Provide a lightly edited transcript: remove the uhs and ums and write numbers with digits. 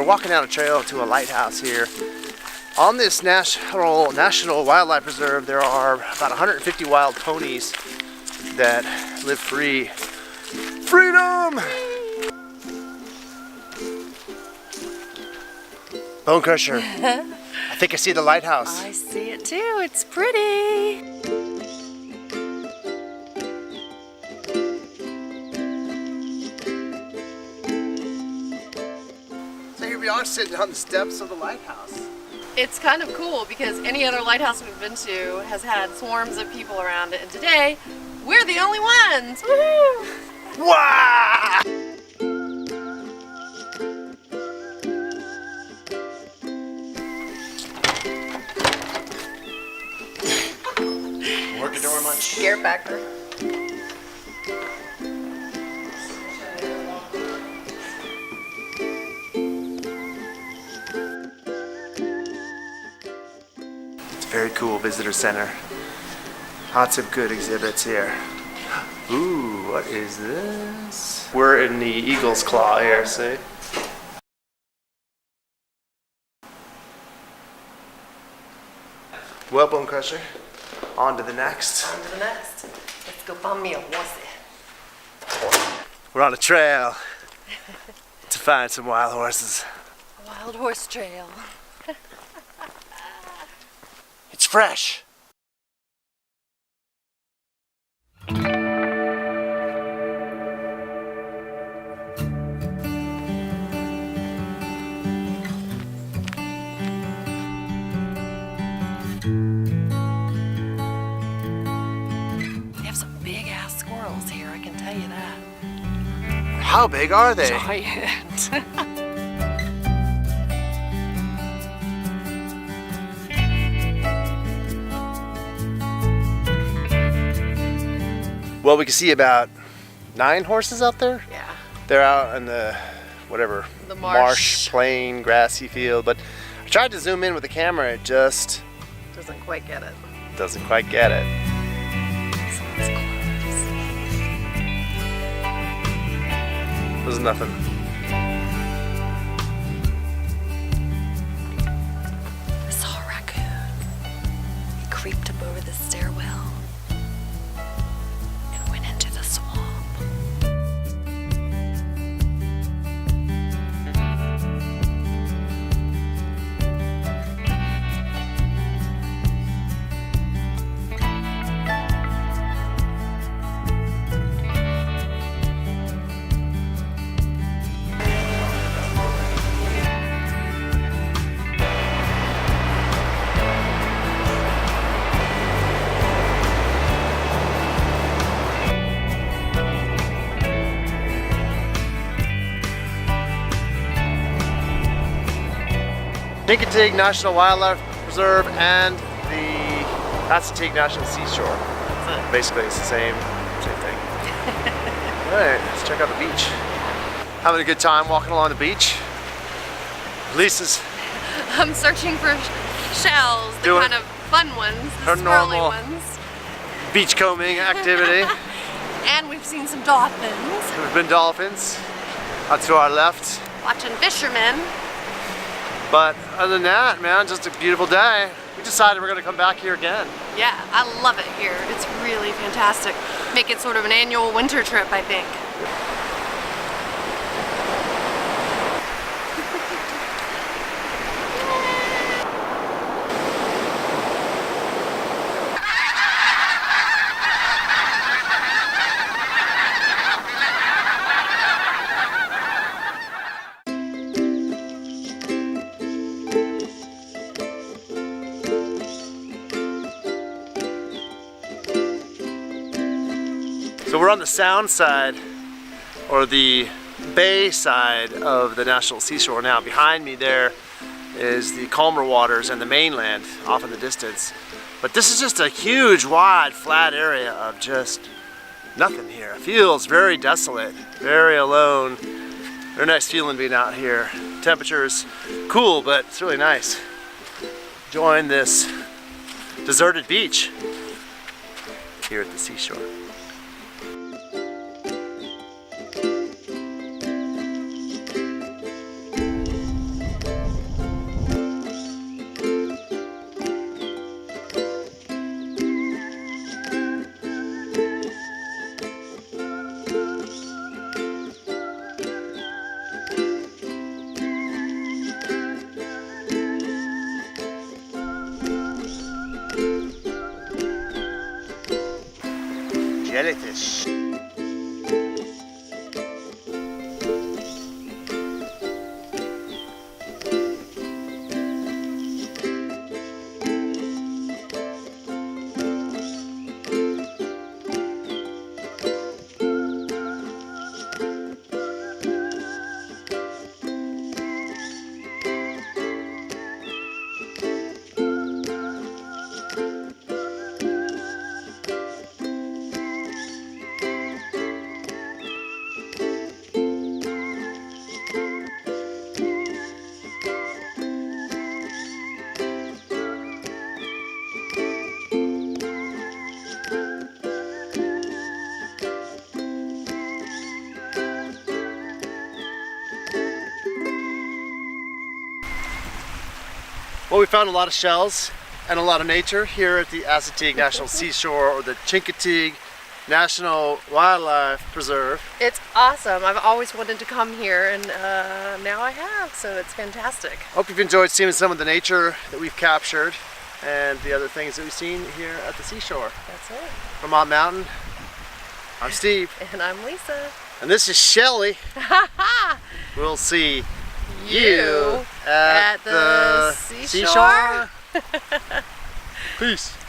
we're walking down a trail to a lighthouse here. On this national wildlife preserve, there are about 150 wild ponies that live free. Freedom! Bone Crusher. I think I see the lighthouse. I see it too. It's pretty. So here we are sitting on the steps of the lighthouse. It's kind of cool because any other lighthouse we've been to has had swarms of people around it, and today we're the only ones. Woo! Wow! Working door much? Scare factor. Very cool visitor center. Lots of good exhibits here. Ooh, what is this? We're in the Eagle's Claw here, see? Well, Bone Crusher, on to the next. On to the next. Let's go find me a horsey. We're on a trail to find some wild horses. Wild horse trail. It's fresh. They have some big ass squirrels here, I can tell you that. How big are they? Giant. Well, we can see about 9 horses out there. Yeah. They're out in the, whatever, The marsh. plain, grassy field. But I tried to zoom in with the camera. It just Doesn't quite get it. doesn't quite get it. So it's close. There's nothing. I saw a raccoon. He creeped up over the stairwell and went into the swamp. Chincoteague National Wildlife Preserve and the Assateague National Seashore. That's it. Basically, it's the same thing. Alright, let's check out the beach. Having a good time walking along the beach. Lisa's I'm searching for shells, the Doing kind of fun ones, her the swirly normal ones. beachcombing activity. And we've seen some dolphins. There's been dolphins out to our left. Watching fishermen. But other than that, man, just a beautiful day. We decided we're going to come back here again. Yeah, I love it here. It's really fantastic. Make it sort of an annual winter trip, I think. So we're on the sound side, or the bay side of the National Seashore now. Behind me there is the calmer waters and the mainland off in the distance. But this is just a huge, wide, flat area of just nothing here. It feels very desolate, very alone. Very nice feeling being out here. Temperature's cool, but it's really nice. Join this deserted beach here at the seashore. jellyfish. Well, we found a lot of shells and a lot of nature here at the Assateague National Seashore, or the Chincoteague National Wildlife Preserve. It's awesome. I've always wanted to come here, and now I have, so it's fantastic. Hope you've enjoyed seeing some of the nature that we've captured and the other things that we've seen here at the seashore. That's it. From Mott Mountain, I'm Steve. And I'm Lisa. And this is Shelly. We'll see you at the seashore. Peace.